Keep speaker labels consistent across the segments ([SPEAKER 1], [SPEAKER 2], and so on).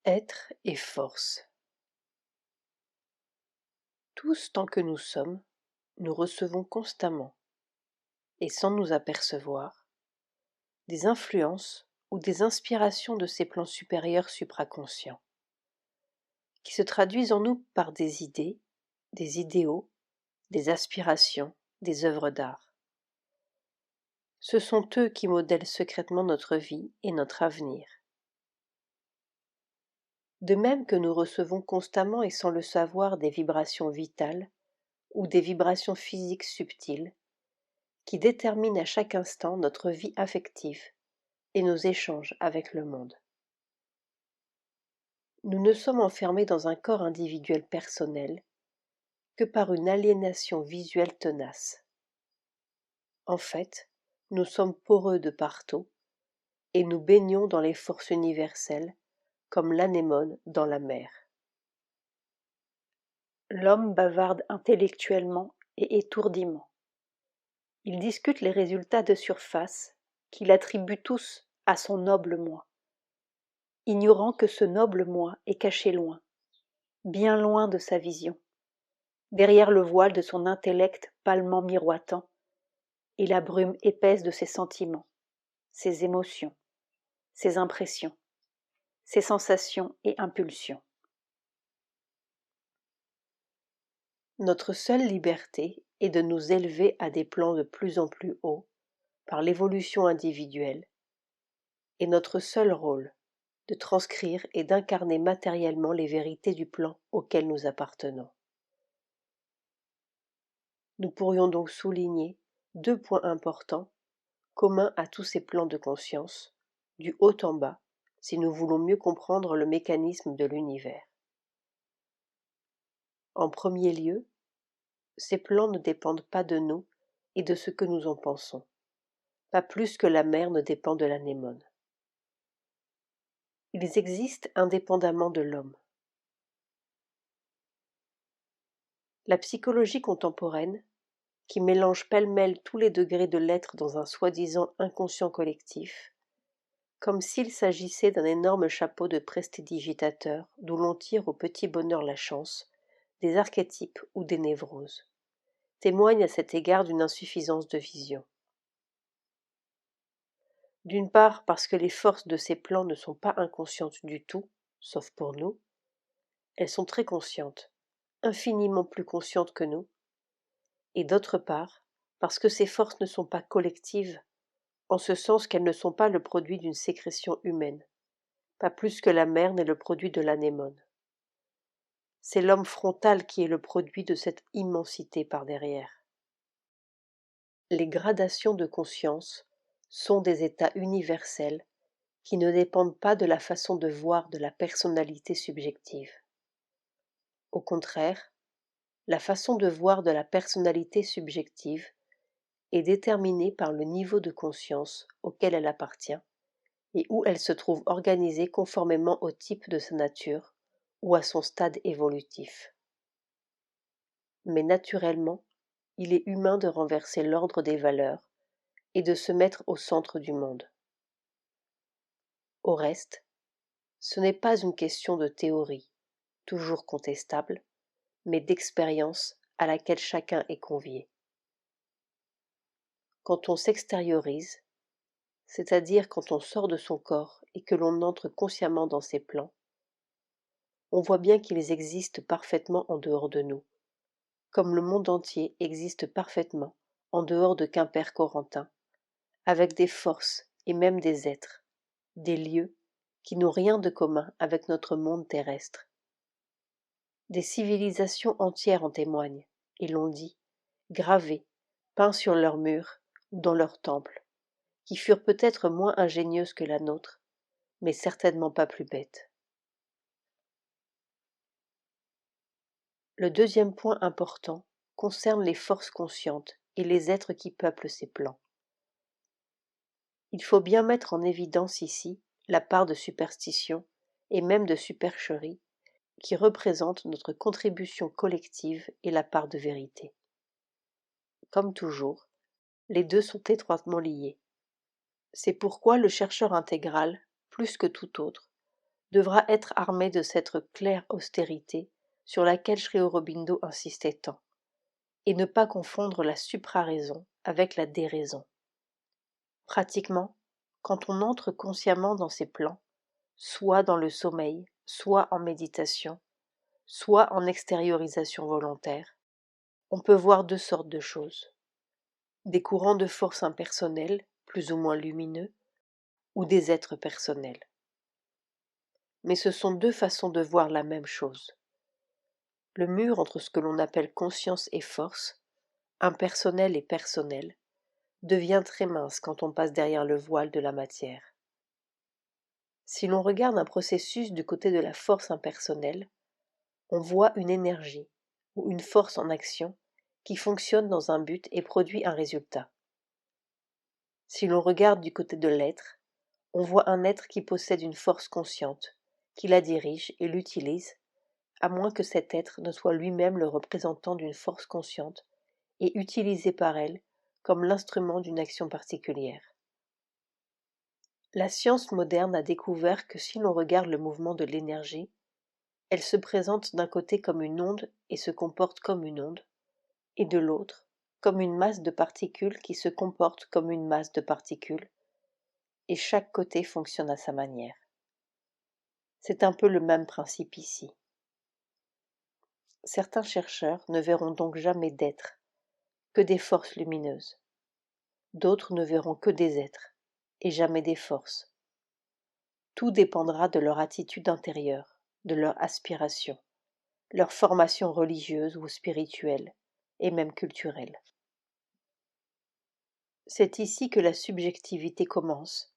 [SPEAKER 1] Être et force. Tous tant que nous sommes, nous recevons constamment, et sans nous apercevoir, des influences ou des inspirations de ces plans supérieurs supraconscients, qui se traduisent en nous par des idées, des idéaux, des aspirations, des œuvres d'art. Ce sont eux qui modèlent secrètement notre vie et notre avenir. De même que nous recevons constamment et sans le savoir des vibrations vitales ou des vibrations physiques subtiles, qui détermine à chaque instant notre vie affective et nos échanges avec le monde. Nous ne sommes enfermés dans un corps individuel personnel que par une aliénation visuelle tenace. En fait, nous sommes poreux de partout et nous baignons dans les forces universelles comme l'anémone dans la mer. L'homme bavarde intellectuellement et étourdiment. Il discute les résultats de surface qu'il attribue tous à son noble moi, ignorant que ce noble moi est caché loin, bien loin de sa vision, derrière le voile de son intellect pâlement miroitant et la brume épaisse de ses sentiments, ses émotions, ses impressions, ses sensations et impulsions. Notre seule liberté est de nous élever à des plans de plus en plus hauts par l'évolution individuelle, et notre seul rôle de transcrire et d'incarner matériellement les vérités du plan auquel nous appartenons. Nous pourrions donc souligner deux points importants communs à tous ces plans de conscience, du haut en bas, si nous voulons mieux comprendre le mécanisme de l'univers. En premier lieu, ces plans ne dépendent pas de nous et de ce que nous en pensons, pas plus que la mer ne dépend de l'anémone. Ils existent indépendamment de l'homme. La psychologie contemporaine, qui mélange pêle-mêle tous les degrés de l'être dans un soi-disant inconscient collectif, comme s'il s'agissait d'un énorme chapeau de prestidigitateur d'où l'on tire au petit bonheur la chance, des archétypes ou des névroses, témoigne à cet égard d'une insuffisance de vision. D'une part parce que les forces de ces plans ne sont pas inconscientes du tout, sauf pour nous, elles sont très conscientes, infiniment plus conscientes que nous, et d'autre part parce que ces forces ne sont pas collectives, en ce sens qu'elles ne sont pas le produit d'une sécrétion humaine, pas plus que la mer n'est le produit de l'anémone. C'est l'homme frontal qui est le produit de cette immensité par derrière. Les gradations de conscience sont des états universels qui ne dépendent pas de la façon de voir de la personnalité subjective. Au contraire, la façon de voir de la personnalité subjective est déterminée par le niveau de conscience auquel elle appartient et où elle se trouve organisée conformément au type de sa nature ou à son stade évolutif. Mais naturellement, il est humain de renverser l'ordre des valeurs et de se mettre au centre du monde. Au reste, ce n'est pas une question de théorie, toujours contestable, mais d'expérience à laquelle chacun est convié. Quand on s'extériorise, c'est-à-dire quand on sort de son corps et que l'on entre consciemment dans ses plans, on voit bien qu'ils existent parfaitement en dehors de nous, comme le monde entier existe parfaitement en dehors de Quimper-Corentin, avec des forces et même des êtres, des lieux qui n'ont rien de commun avec notre monde terrestre. Des civilisations entières en témoignent, et l'on dit, gravées, peints sur leurs murs ou dans leurs temples, qui furent peut-être moins ingénieuses que la nôtre, mais certainement pas plus bêtes. Le deuxième point important concerne les forces conscientes et les êtres qui peuplent ces plans. Il faut bien mettre en évidence ici la part de superstition et même de supercherie qui représente notre contribution collective et la part de vérité. Comme toujours, les deux sont étroitement liés. C'est pourquoi le chercheur intégral, plus que tout autre, devra être armé de cette claire austérité sur laquelle Sri Aurobindo insistait tant, et ne pas confondre la supraraison avec la déraison. Pratiquement, quand on entre consciemment dans ces plans, soit dans le sommeil, soit en méditation, soit en extériorisation volontaire, on peut voir deux sortes de choses. Des courants de force impersonnels, plus ou moins lumineux, ou des êtres personnels. Mais ce sont deux façons de voir la même chose. Le mur entre ce que l'on appelle conscience et force, impersonnel et personnel, devient très mince quand on passe derrière le voile de la matière. Si l'on regarde un processus du côté de la force impersonnelle, on voit une énergie ou une force en action qui fonctionne dans un but et produit un résultat. Si l'on regarde du côté de l'être, on voit un être qui possède une force consciente, qui la dirige et l'utilise, à moins que cet être ne soit lui-même le représentant d'une force consciente et utilisé par elle comme l'instrument d'une action particulière. La science moderne a découvert que si l'on regarde le mouvement de l'énergie, elle se présente d'un côté comme une onde et se comporte comme une onde, et de l'autre comme une masse de particules qui se comporte comme une masse de particules, et chaque côté fonctionne à sa manière. C'est un peu le même principe ici. Certains chercheurs ne verront donc jamais d'êtres, que des forces lumineuses. D'autres ne verront que des êtres, et jamais des forces. Tout dépendra de leur attitude intérieure, de leur aspiration, leur formation religieuse ou spirituelle, et même culturelle. C'est ici que la subjectivité commence,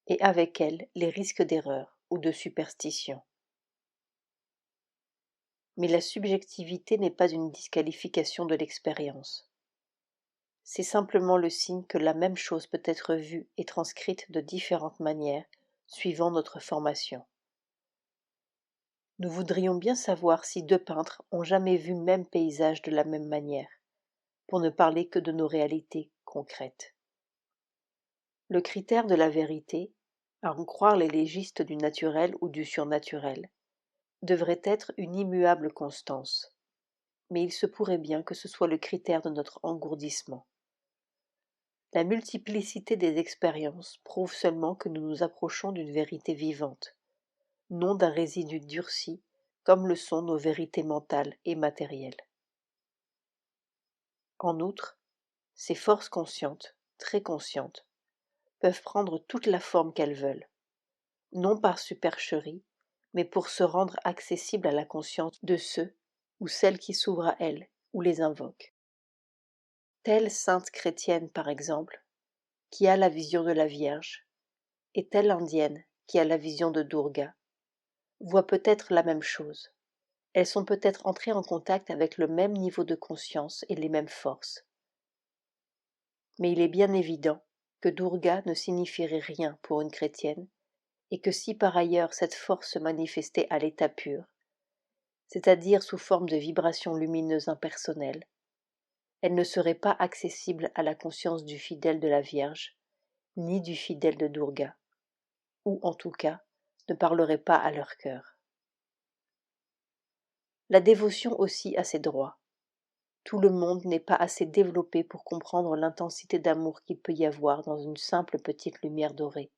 [SPEAKER 1] et avec elle les risques d'erreur ou de superstition. Mais la subjectivité n'est pas une disqualification de l'expérience. C'est simplement le signe que la même chose peut être vue et transcrite de différentes manières suivant notre formation. Nous voudrions bien savoir si deux peintres ont jamais vu même paysage de la même manière, pour ne parler que de nos réalités concrètes. Le critère de la vérité, à en croire les légistes du naturel ou du surnaturel, devrait être une immuable constance, mais il se pourrait bien que ce soit le critère de notre engourdissement. La multiplicité des expériences prouve seulement que nous nous approchons d'une vérité vivante, non d'un résidu durci comme le sont nos vérités mentales et matérielles. En outre, ces forces conscientes, très conscientes, peuvent prendre toute la forme qu'elles veulent, non par supercherie, mais pour se rendre accessibles à la conscience de ceux ou celles qui s'ouvrent à elles ou les invoquent. Telle sainte chrétienne, par exemple, qui a la vision de la Vierge, et telle indienne qui a la vision de Durga, voient peut-être la même chose. Elles sont peut-être entrées en contact avec le même niveau de conscience et les mêmes forces. Mais il est bien évident que Durga ne signifierait rien pour une chrétienne, et que si par ailleurs cette force se manifestait à l'état pur, c'est-à-dire sous forme de vibrations lumineuses impersonnelles, elle ne serait pas accessible à la conscience du fidèle de la Vierge, ni du fidèle de Durga, ou en tout cas ne parlerait pas à leur cœur. La dévotion aussi a ses droits. Tout le monde n'est pas assez développé pour comprendre l'intensité d'amour qu'il peut y avoir dans une simple petite lumière dorée,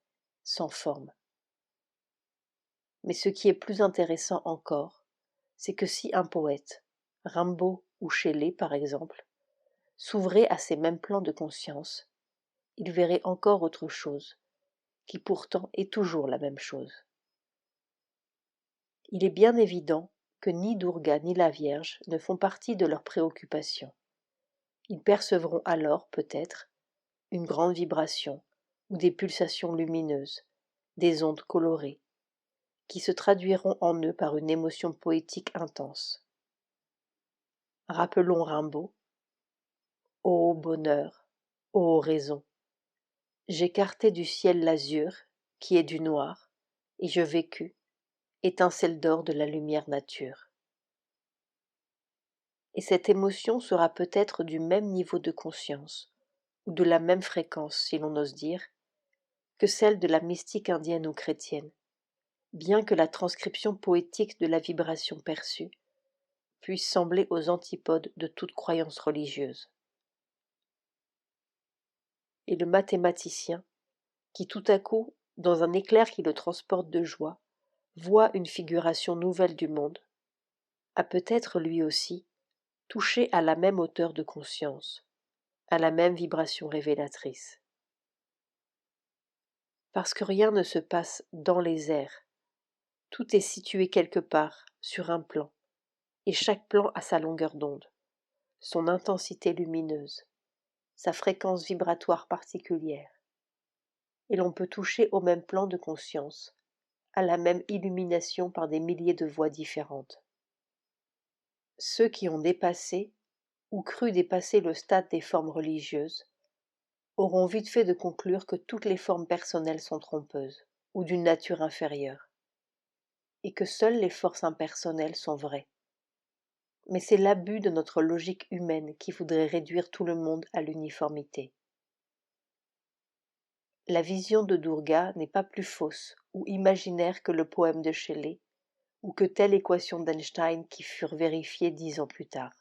[SPEAKER 1] sans forme. Mais ce qui est plus intéressant encore, c'est que si un poète, Rimbaud ou Shelley par exemple, s'ouvrait à ces mêmes plans de conscience, il verrait encore autre chose, qui pourtant est toujours la même chose. Il est bien évident que ni Durga ni la Vierge ne font partie de leurs préoccupations. Ils percevront alors, peut-être, une grande vibration ou des pulsations lumineuses, des ondes colorées, qui se traduiront en eux par une émotion poétique intense. Rappelons Rimbaud. Ô bonheur, ô raison, j'écartai du ciel l'azur, qui est du noir, et je vécus, étincelle d'or de la lumière nature. Et cette émotion sera peut-être du même niveau de conscience, ou de la même fréquence, si l'on ose dire, que celle de la mystique indienne ou chrétienne, bien que la transcription poétique de la vibration perçue puisse sembler aux antipodes de toute croyance religieuse. Et le mathématicien, qui tout à coup, dans un éclair qui le transporte de joie, voit une figuration nouvelle du monde, a peut-être lui aussi touché à la même hauteur de conscience, à la même vibration révélatrice. Parce que rien ne se passe dans les airs, tout est situé quelque part, sur un plan, et chaque plan a sa longueur d'onde, son intensité lumineuse, sa fréquence vibratoire particulière, et l'on peut toucher au même plan de conscience, à la même illumination par des milliers de voies différentes. Ceux qui ont dépassé, ou cru dépasser le stade des formes religieuses, auront vite fait de conclure que toutes les formes personnelles sont trompeuses, ou d'une nature inférieure, et que seules les forces impersonnelles sont vraies. Mais c'est l'abus de notre logique humaine qui voudrait réduire tout le monde à l'uniformité. La vision de Durga n'est pas plus fausse ou imaginaire que le poème de Shelley, ou que telle équation d'Einstein qui furent vérifiées 10 ans plus tard.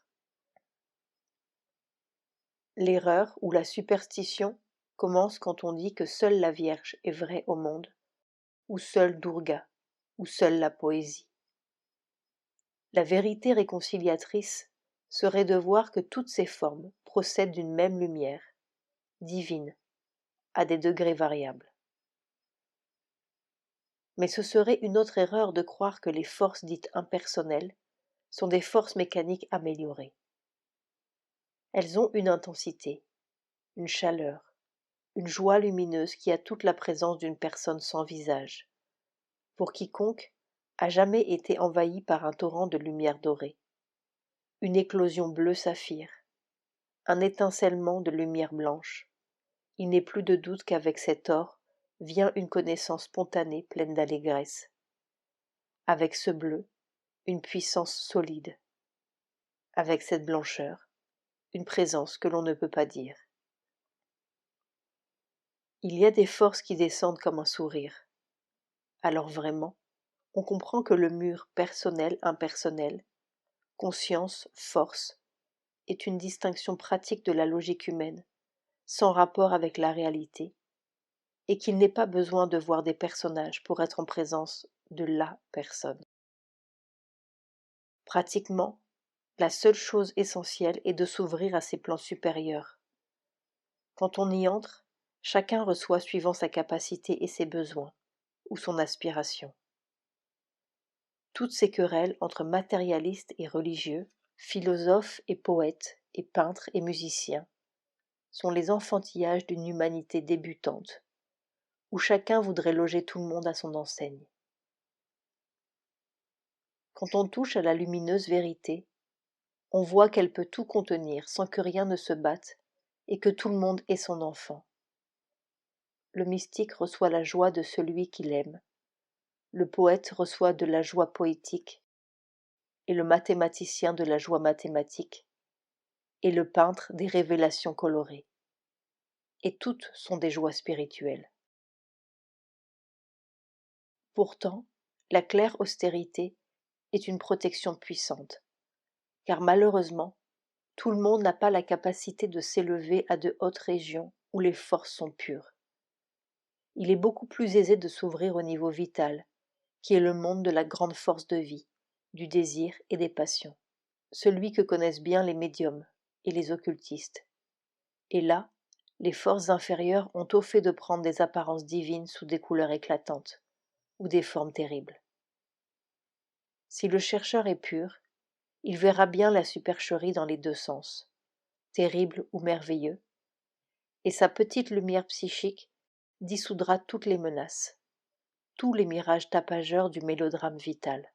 [SPEAKER 1] L'erreur ou la superstition commence quand on dit que seule la Vierge est vraie au monde, ou seule Durga, ou seule la poésie. La vérité réconciliatrice serait de voir que toutes ces formes procèdent d'une même lumière, divine, à des degrés variables. Mais ce serait une autre erreur de croire que les forces dites impersonnelles sont des forces mécaniques améliorées. Elles ont une intensité, une chaleur, une joie lumineuse qui a toute la présence d'une personne sans visage, pour quiconque a jamais été envahi par un torrent de lumière dorée, une éclosion bleu saphir, un étincellement de lumière blanche. Il n'est plus de doute qu'avec cet or vient une connaissance spontanée pleine d'allégresse. Avec ce bleu, une puissance solide. Avec cette blancheur, une présence que l'on ne peut pas dire. Il y a des forces qui descendent comme un sourire. Alors vraiment, on comprend que le mur personnel-impersonnel, conscience, force, est une distinction pratique de la logique humaine, sans rapport avec la réalité, et qu'il n'est pas besoin de voir des personnages pour être en présence de la personne. Pratiquement, la seule chose essentielle est de s'ouvrir à ces plans supérieurs. Quand on y entre, chacun reçoit suivant sa capacité et ses besoins, ou son aspiration. Toutes ces querelles entre matérialistes et religieux, philosophes et poètes, et peintres et musiciens, sont les enfantillages d'une humanité débutante, où chacun voudrait loger tout le monde à son enseigne. Quand on touche à la lumineuse vérité, on voit qu'elle peut tout contenir sans que rien ne se batte et que tout le monde est son enfant. Le mystique reçoit la joie de celui qu'il aime, le poète reçoit de la joie poétique, et le mathématicien de la joie mathématique, et le peintre des révélations colorées. Et toutes sont des joies spirituelles. Pourtant, la claire austérité est une protection puissante, car malheureusement, tout le monde n'a pas la capacité de s'élever à de hautes régions où les forces sont pures. Il est beaucoup plus aisé de s'ouvrir au niveau vital, qui est le monde de la grande force de vie, du désir et des passions, celui que connaissent bien les médiums et les occultistes. Et là, les forces inférieures ont au fait de prendre des apparences divines sous des couleurs éclatantes, ou des formes terribles. Si le chercheur est pur, il verra bien la supercherie dans les deux sens, terrible ou merveilleux, et sa petite lumière psychique dissoudra toutes les menaces, tous les mirages tapageurs du mélodrame vital.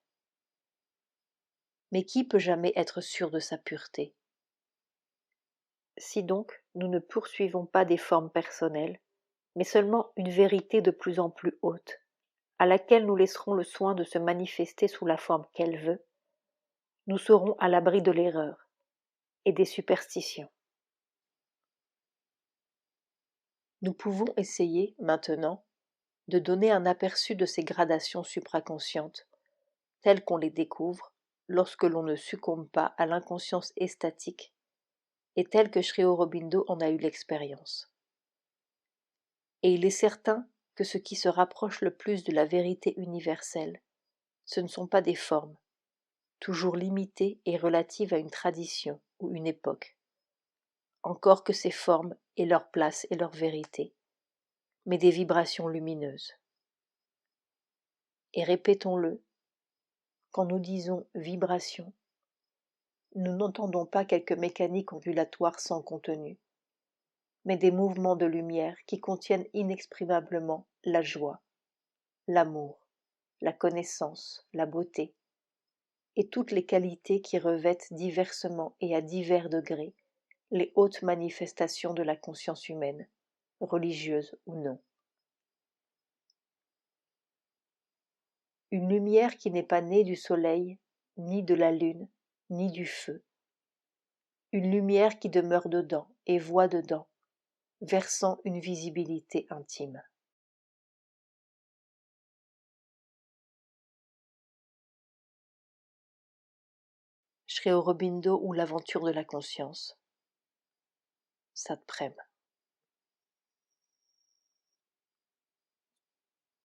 [SPEAKER 1] Mais qui peut jamais être sûr de sa pureté? Si donc nous ne poursuivons pas des formes personnelles, mais seulement une vérité de plus en plus haute, à laquelle nous laisserons le soin de se manifester sous la forme qu'elle veut, nous serons à l'abri de l'erreur et des superstitions. Nous pouvons essayer, maintenant, de donner un aperçu de ces gradations supraconscientes, telles qu'on les découvre lorsque l'on ne succombe pas à l'inconscience extatique, et telles que Sri Aurobindo en a eu l'expérience. Et il est certain que ce qui se rapproche le plus de la vérité universelle, ce ne sont pas des formes, toujours limitées et relatives à une tradition ou une époque, encore que ces formes aient leur place et leur vérité, mais des vibrations lumineuses. Et répétons-le, quand nous disons vibration, nous n'entendons pas quelque mécanique ondulatoire sans contenu, mais des mouvements de lumière qui contiennent inexprimablement la joie, l'amour, la connaissance, la beauté, et toutes les qualités qui revêtent diversement et à divers degrés les hautes manifestations de la conscience humaine, religieuse ou non. Une lumière qui n'est pas née du soleil, ni de la lune, ni du feu. Une lumière qui demeure dedans et voit dedans, versant une visibilité intime. Sri Aurobindo ou l'aventure de la conscience. Satprem.